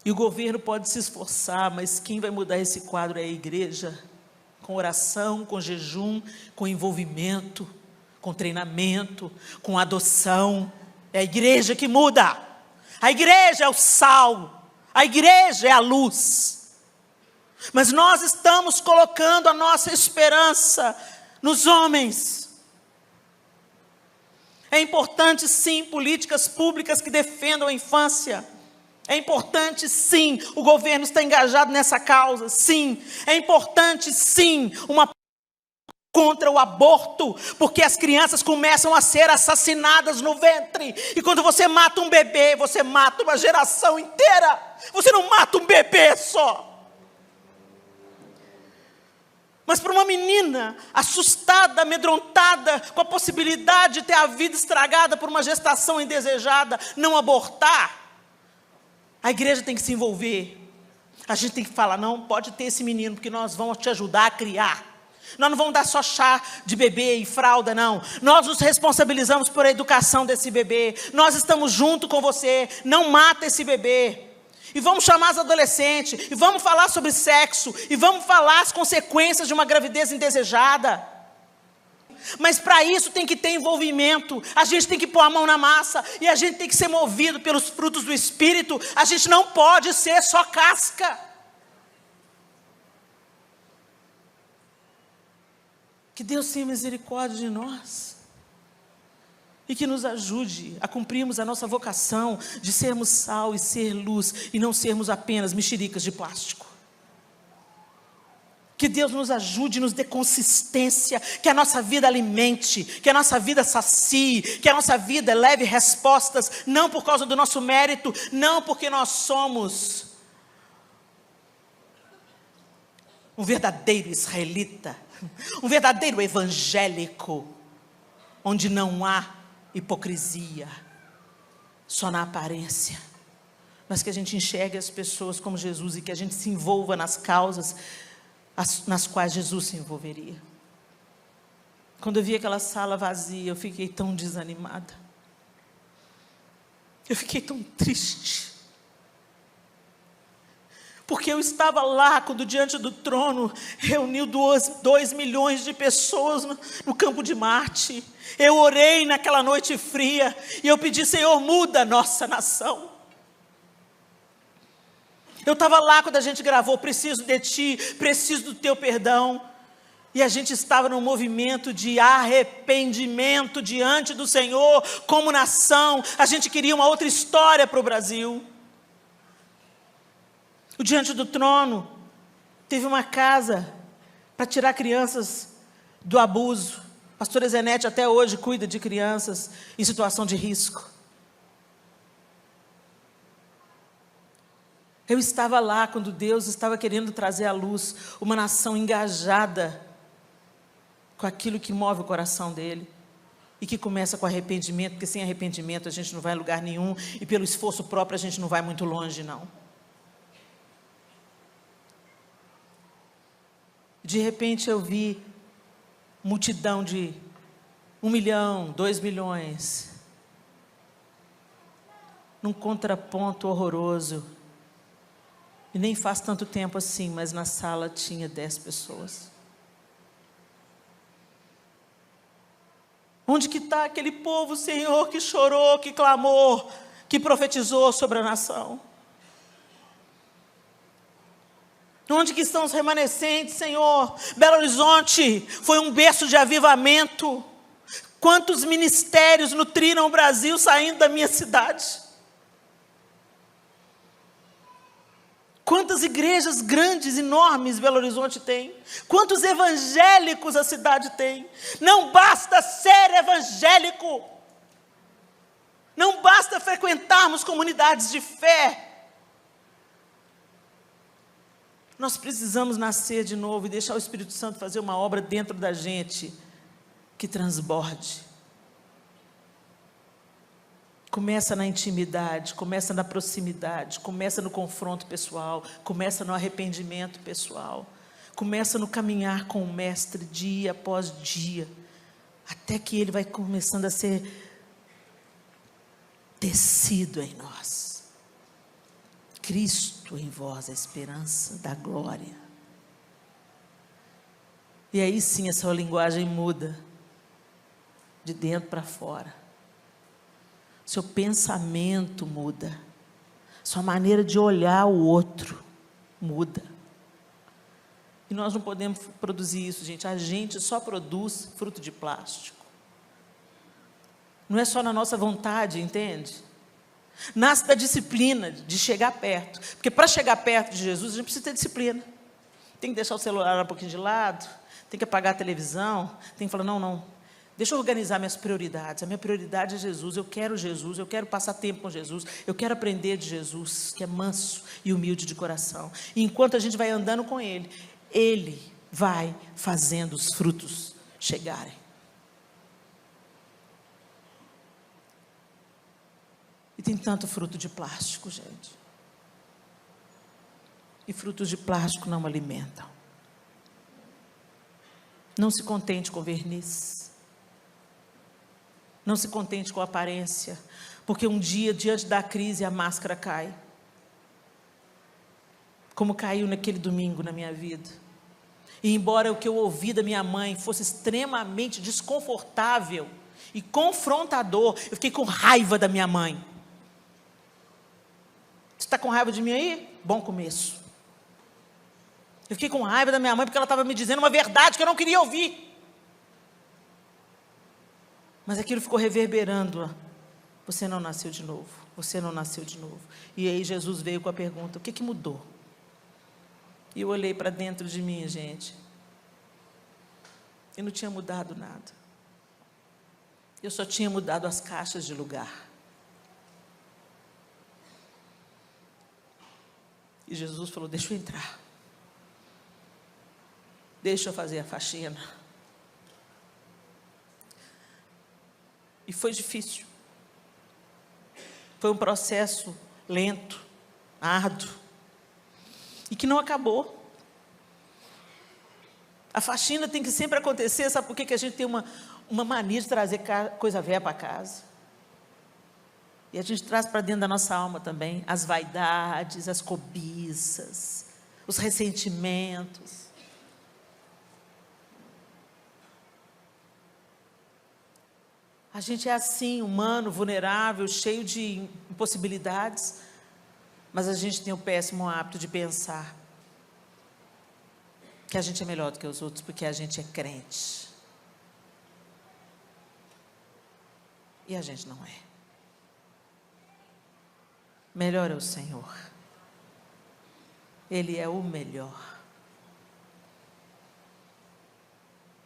E o governo pode se esforçar, mas quem vai mudar esse quadro é a igreja, com oração, com jejum, com envolvimento, com treinamento, com adoção. É a igreja que muda. A igreja é o sal, a igreja é a luz. Mas nós estamos colocando a nossa esperança nos homens. É importante sim políticas públicas que defendam a infância. É importante sim o governo estar engajado nessa causa, sim. É importante sim uma contra o aborto, porque as crianças começam a ser assassinadas no ventre. E quando você mata um bebê, você mata uma geração inteira. Você não mata um bebê só. Mas para uma menina assustada, amedrontada, com a possibilidade de ter a vida estragada por uma gestação indesejada, não abortar, a igreja tem que se envolver. A gente tem que falar, não, pode ter esse menino, porque nós vamos te ajudar a criar. Nós não vamos dar só chá de bebê e fralda, não. Nós nos responsabilizamos por a educação desse bebê. Nós estamos junto com você. Não mata esse bebê. E vamos chamar os adolescentes. E vamos falar sobre sexo. E vamos falar as consequências de uma gravidez indesejada. Mas para isso tem que ter envolvimento. A gente tem que pôr a mão na massa. E a gente tem que ser movido pelos frutos do Espírito. A gente não pode ser só casca. Que Deus tenha misericórdia de nós. E que nos ajude a cumprirmos a nossa vocação de sermos sal e ser luz. E não sermos apenas mexericas de plástico. Que Deus nos ajude, nos dê consistência, que a nossa vida alimente, que a nossa vida sacie, que a nossa vida leve respostas, não por causa do nosso mérito, não porque nós somos um verdadeiro israelita, um verdadeiro evangélico, onde não há hipocrisia, só na aparência, mas que a gente enxergue as pessoas como Jesus e que a gente se envolva nas causas nas quais Jesus se envolveria. Quando eu vi aquela sala vazia, eu fiquei tão desanimada. Eu fiquei tão triste. Porque eu estava lá, quando diante do trono, reuniu 2 milhões de pessoas no campo de Marte. Eu orei naquela noite fria, e eu pedi, Senhor, muda a nossa nação. Eu estava lá quando a gente gravou, preciso de Ti, preciso do Teu perdão. E a gente estava num movimento de arrependimento diante do Senhor, como nação. A gente queria uma outra história para o Brasil. O Diante do Trono teve uma casa para tirar crianças do abuso. A pastora Zenete até hoje cuida de crianças em situação de risco. Eu estava lá quando Deus estava querendo trazer à luz uma nação engajada com aquilo que move o coração dele. E que começa com arrependimento, porque sem arrependimento a gente não vai a lugar nenhum. E pelo esforço próprio a gente não vai muito longe, não. De repente eu vi multidão de 1 milhão, 2 milhões. Num contraponto horroroso. E nem faz tanto tempo assim, mas na sala tinha 10 pessoas. Onde que está aquele povo, Senhor, que chorou, que clamou, que profetizou sobre a nação? Onde que estão os remanescentes, Senhor? Belo Horizonte foi um berço de avivamento. Quantos ministérios nutriram o Brasil saindo da minha cidade? Quantas igrejas grandes, enormes Belo Horizonte tem? Quantos evangélicos a cidade tem? Não basta ser evangélico. Não basta frequentarmos comunidades de fé. Nós precisamos nascer de novo e deixar o Espírito Santo fazer uma obra dentro da gente que transborde. Começa na intimidade, começa na proximidade, começa no confronto pessoal, começa no arrependimento pessoal, começa no caminhar com o Mestre dia após dia, até que Ele vai começando a ser tecido em nós, Cristo em vós, a esperança da glória. E aí sim a sua linguagem muda, de dentro para fora. Seu pensamento muda, sua maneira de olhar o outro muda. E nós não podemos produzir isso, gente. A gente só produz fruto de plástico. Não é só na nossa vontade, entende? Nasce da disciplina de chegar perto. Porque para chegar perto de Jesus, a gente precisa ter disciplina. Tem que deixar o celular um pouquinho de lado, tem que apagar a televisão, tem que falar, não, deixa eu organizar minhas prioridades. A minha prioridade é Jesus, eu quero passar tempo com Jesus, eu quero aprender de Jesus, que é manso e humilde de coração. E enquanto a gente vai andando com Ele, Ele vai fazendo os frutos chegarem. E tem tanto fruto de plástico, gente. E frutos de plástico não alimentam. Não se contente com verniz. Não se contente com a aparência. Porque um dia, diante da crise, a máscara cai. Como caiu naquele domingo na minha vida. E embora o que eu ouvi da minha mãe fosse extremamente desconfortável e confrontador, eu fiquei com raiva da minha mãe. Você está com raiva de mim aí? Bom começo. Eu fiquei com raiva da minha mãe porque ela estava me dizendo uma verdade que eu não queria ouvir. Mas aquilo ficou reverberando. Você não nasceu de novo. Você não nasceu de novo. E aí Jesus veio com a pergunta, o que mudou? E eu olhei para dentro de mim, gente. E não tinha mudado nada. Eu só tinha mudado as caixas de lugar. E Jesus falou, deixa eu entrar. Deixa eu fazer a faxina. E foi difícil. Foi um processo lento, árduo. E que não acabou. A faxina tem que sempre acontecer. Sabe por que a gente tem uma mania de trazer coisa velha para casa? E a gente traz para dentro da nossa alma também as vaidades, as cobiças, os ressentimentos. A gente é assim, humano, vulnerável, cheio de impossibilidades, mas a gente tem o péssimo hábito de pensar que a gente é melhor do que os outros porque a gente é crente. E a gente não é. Melhor é o Senhor. Ele é o melhor.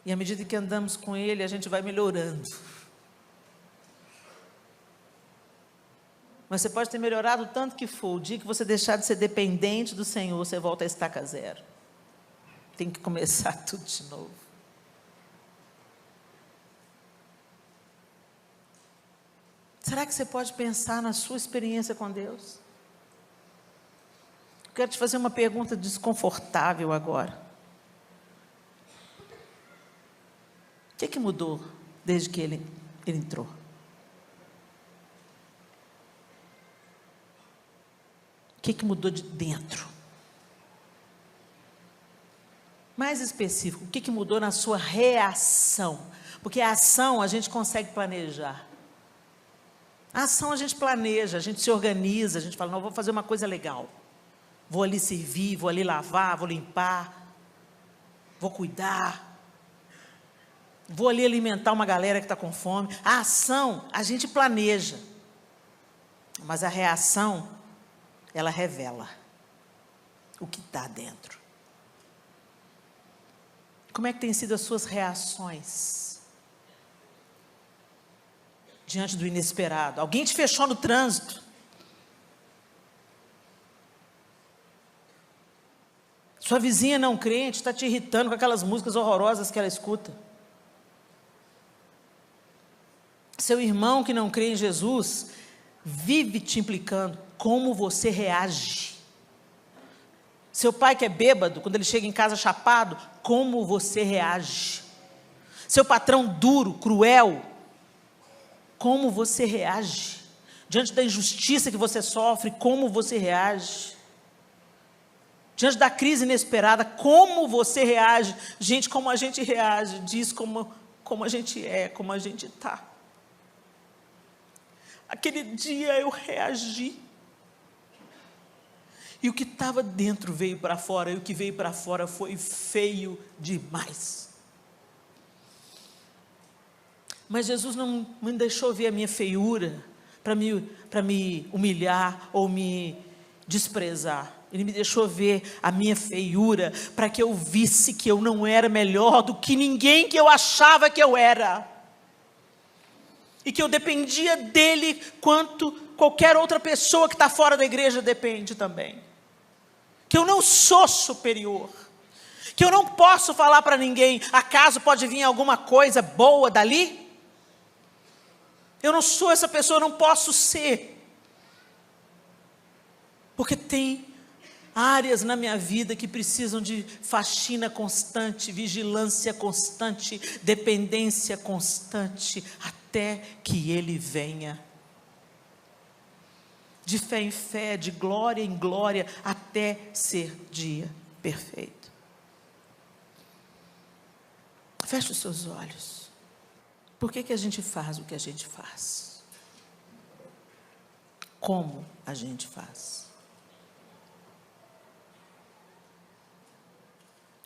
E à medida que andamos com Ele, a gente vai melhorando. Mas você pode ter melhorado o tanto que for. O dia que você deixar de ser dependente do Senhor, você volta a estaca zero. Tem que começar tudo de novo. Será que você pode pensar na sua experiência com Deus? Eu quero te fazer uma pergunta desconfortável agora. O que mudou desde que ele entrou? O que mudou de dentro? Mais específico, o que mudou na sua reação? Porque a ação a gente consegue planejar. A ação a gente planeja, a gente se organiza, a gente fala, não, vou fazer uma coisa legal. Vou ali servir, vou ali lavar, vou limpar, vou cuidar. Vou ali alimentar uma galera que está com fome. A ação a gente planeja. Mas a reação, ela revela o que está dentro. Como é que têm sido as suas reações diante do inesperado? Alguém te fechou no trânsito. Sua vizinha não crente está te irritando com aquelas músicas horrorosas que ela escuta. Seu irmão que não crê em Jesus vive te implicando. Como você reage? Seu pai que é bêbado, quando ele chega em casa chapado, como você reage? Seu patrão duro, cruel, como você reage? Diante da injustiça que você sofre, como você reage? Diante da crise inesperada, como você reage? Gente, como a gente reage, diz como a gente é, como a gente está. Aquele dia eu reagi. E o que estava dentro veio para fora, e o que veio para fora foi feio demais. Mas Jesus não me deixou ver a minha feiura, para me humilhar ou me desprezar. Ele me deixou ver a minha feiura, para que eu visse que eu não era melhor do que ninguém que eu achava que eu era. E que eu dependia dele, quanto qualquer outra pessoa que está fora da igreja depende também. Que eu não sou superior, que eu não posso falar para ninguém, acaso pode vir alguma coisa boa dali? Eu não sou essa pessoa, eu não posso ser, porque tem áreas na minha vida que precisam de faxina constante, vigilância constante, dependência constante, até que Ele venha. De fé em fé, de glória em glória, até ser dia perfeito. Feche os seus olhos. Por que a gente faz o que a gente faz? Como a gente faz?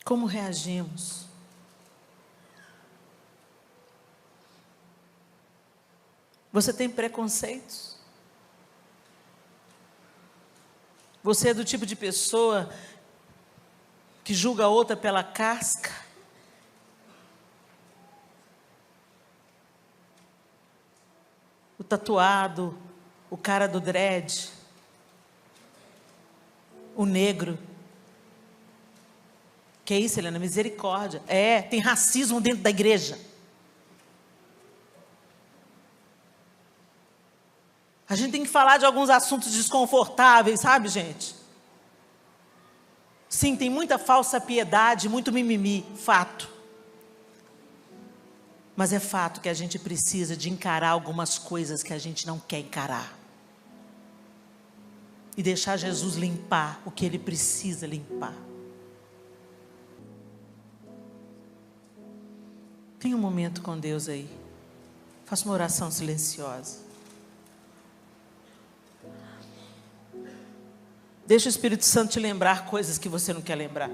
Como reagimos? Você tem preconceitos? Você é do tipo de pessoa que julga a outra pela casca? O tatuado, o cara do dread, o negro. Que é isso, Helena? Misericórdia. Tem racismo dentro da igreja. A gente tem que falar de alguns assuntos desconfortáveis, sabe, gente? Sim, tem muita falsa piedade, muito mimimi, fato. Mas é fato que a gente precisa de encarar algumas coisas que a gente não quer encarar. E deixar Jesus limpar o que Ele precisa limpar. Tenha um momento com Deus aí. Faça uma oração silenciosa. Deixa o Espírito Santo te lembrar coisas que você não quer lembrar.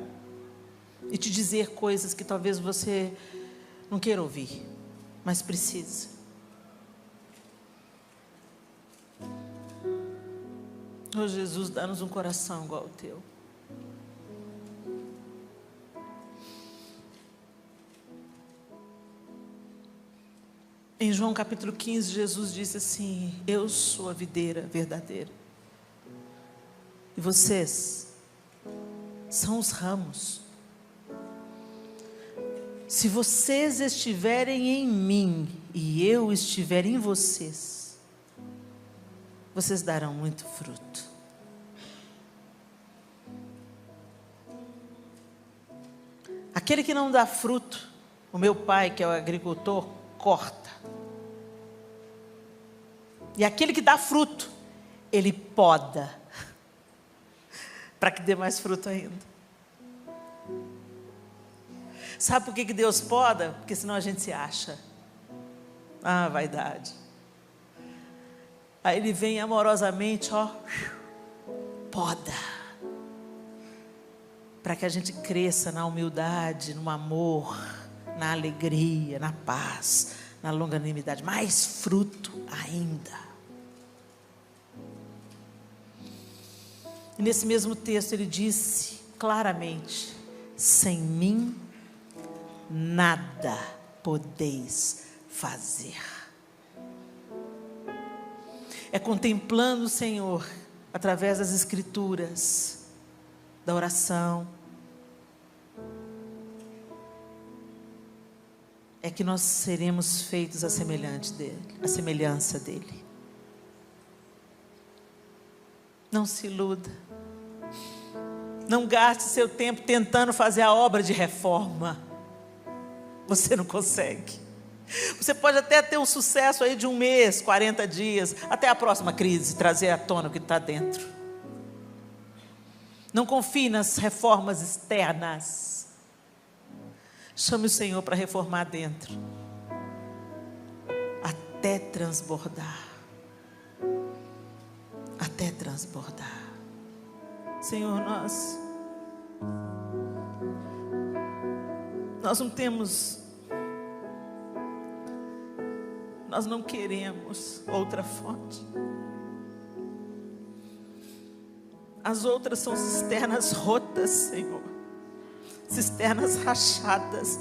E te dizer coisas que talvez você não queira ouvir, mas precisa. Oh Jesus, dá-nos um coração igual ao teu. Em João capítulo 15, Jesus disse assim: eu sou a videira verdadeira. E vocês são os ramos. Se vocês estiverem em mim e eu estiver em vocês, vocês darão muito fruto. Aquele que não dá fruto, o meu pai, que é o agricultor, corta. E aquele que dá fruto, ele poda, para que dê mais fruto ainda. Sabe por que Deus poda? Porque senão a gente se acha. Ah, vaidade. Aí Ele vem amorosamente, poda, para que a gente cresça na humildade, no amor, na alegria, na paz, na longanimidade, mais fruto ainda. E nesse mesmo texto ele disse claramente: sem mim nada podeis fazer. É contemplando o Senhor através das Escrituras, da oração, é que nós seremos feitos à semelhança dele. Não se iluda. Não gaste seu tempo tentando fazer a obra de reforma. Você não consegue. Você pode até ter um sucesso aí de 1 mês, 40 dias, até a próxima crise, trazer à tona o que está dentro. Não confie nas reformas externas. Chame o Senhor para reformar dentro, até transbordar. Até transbordar. Senhor, nós não queremos outra fonte. As outras são cisternas rotas, Senhor, cisternas rachadas.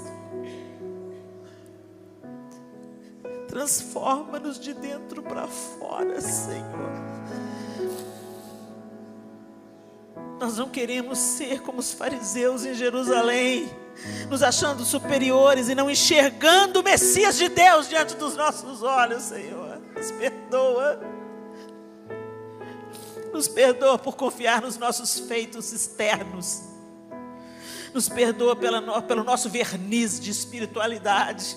Transforma-nos de dentro para fora, Senhor. Nós não queremos ser como os fariseus em Jerusalém, nos achando superiores e não enxergando o Messias de Deus diante dos nossos olhos, Senhor. Nos perdoa. Nos perdoa por confiar nos nossos feitos externos. Nos perdoa pelo nosso verniz de espiritualidade.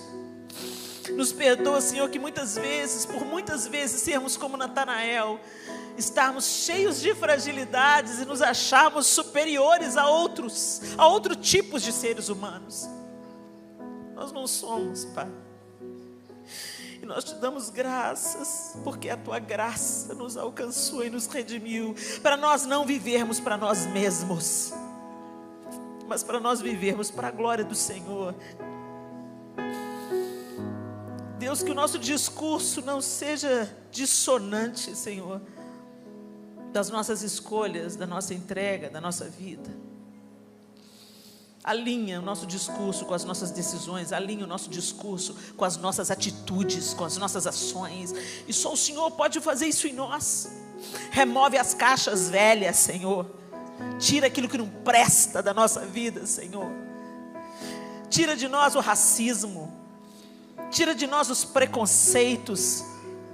Nos perdoa, Senhor, que por muitas vezes sermos como Natanael, estarmos cheios de fragilidades e nos acharmos superiores a outros tipos de seres humanos. Nós não somos, Pai. E nós te damos graças, porque a tua graça nos alcançou e nos redimiu, para nós não vivermos para nós mesmos, mas para nós vivermos para a glória do Senhor. Deus, que o nosso discurso não seja dissonante, Senhor, das nossas escolhas, da nossa entrega, da nossa vida. Alinha o nosso discurso com as nossas decisões, alinha o nosso discurso com as nossas atitudes, com as nossas ações, e só o Senhor pode fazer isso em nós. Remove as caixas velhas, Senhor, tira aquilo que não presta da nossa vida, Senhor. Tira de nós o racismo, tira de nós os preconceitos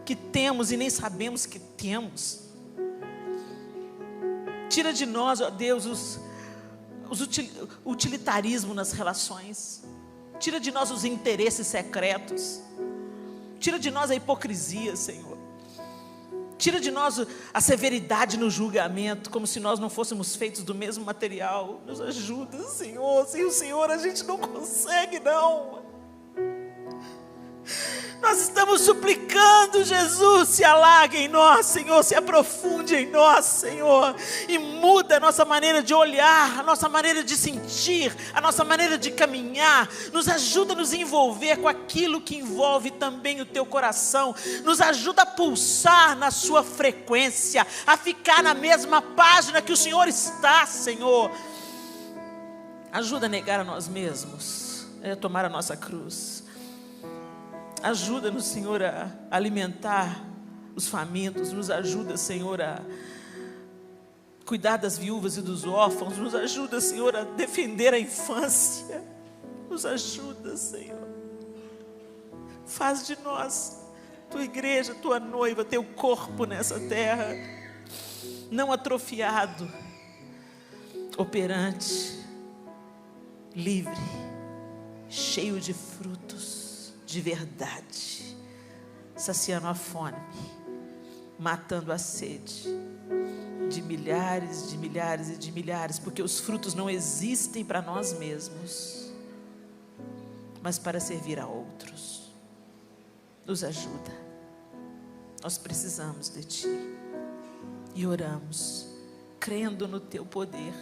que temos e nem sabemos que temos. Tira de nós, ó Deus, o utilitarismo nas relações. Tira de nós os interesses secretos. Tira de nós a hipocrisia, Senhor. Tira de nós a severidade no julgamento, como se nós não fôssemos feitos do mesmo material. Nos ajuda, Senhor. Sem o Senhor a gente não consegue, não. Nós estamos suplicando, Jesus, se alague em nós, Senhor, se aprofunde em nós, Senhor, e muda a nossa maneira de olhar, a nossa maneira de sentir, a nossa maneira de caminhar. Nos ajuda a nos envolver com aquilo que envolve também o teu coração. Nos ajuda a pulsar na sua frequência, a ficar na mesma página que o Senhor está, Senhor. Ajuda a negar a nós mesmos, a tomar a nossa cruz. Ajuda-nos, Senhor, a alimentar os famintos. Nos ajuda, Senhor, a cuidar das viúvas e dos órfãos. Nos ajuda, Senhor, a defender a infância. Nos ajuda, Senhor. Faz de nós, tua igreja, tua noiva, teu corpo nessa terra, não atrofiado, operante, livre, cheio de frutos de verdade, saciando a fome, matando a sede de milhares, de milhares e de milhares, porque os frutos não existem para nós mesmos, mas para servir a outros. Nos ajuda, nós precisamos de Ti, e oramos, crendo no Teu poder,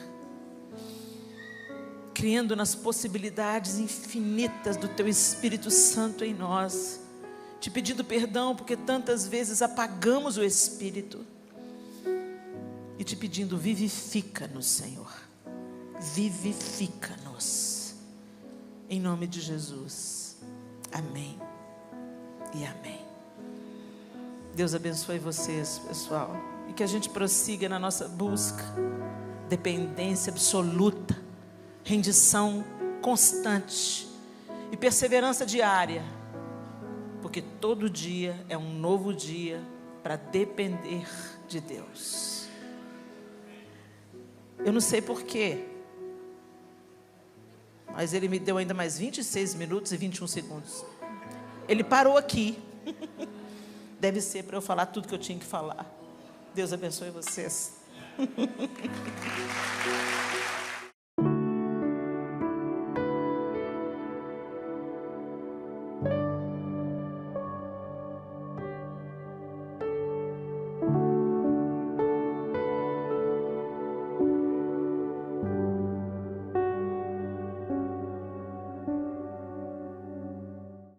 crendo nas possibilidades infinitas do Teu Espírito Santo em nós, te pedindo perdão porque tantas vezes apagamos o Espírito, e te pedindo, vivifica-nos, Senhor, vivifica-nos, em nome de Jesus, amém e amém. Deus abençoe vocês, pessoal, e que a gente prossiga na nossa busca, dependência absoluta, rendição constante e perseverança diária, porque todo dia é um novo dia para depender de Deus. Eu não sei porquê, mas Ele me deu ainda mais 26 minutos e 21 segundos. Ele parou aqui. Deve ser para eu falar tudo que eu tinha que falar. Deus abençoe vocês.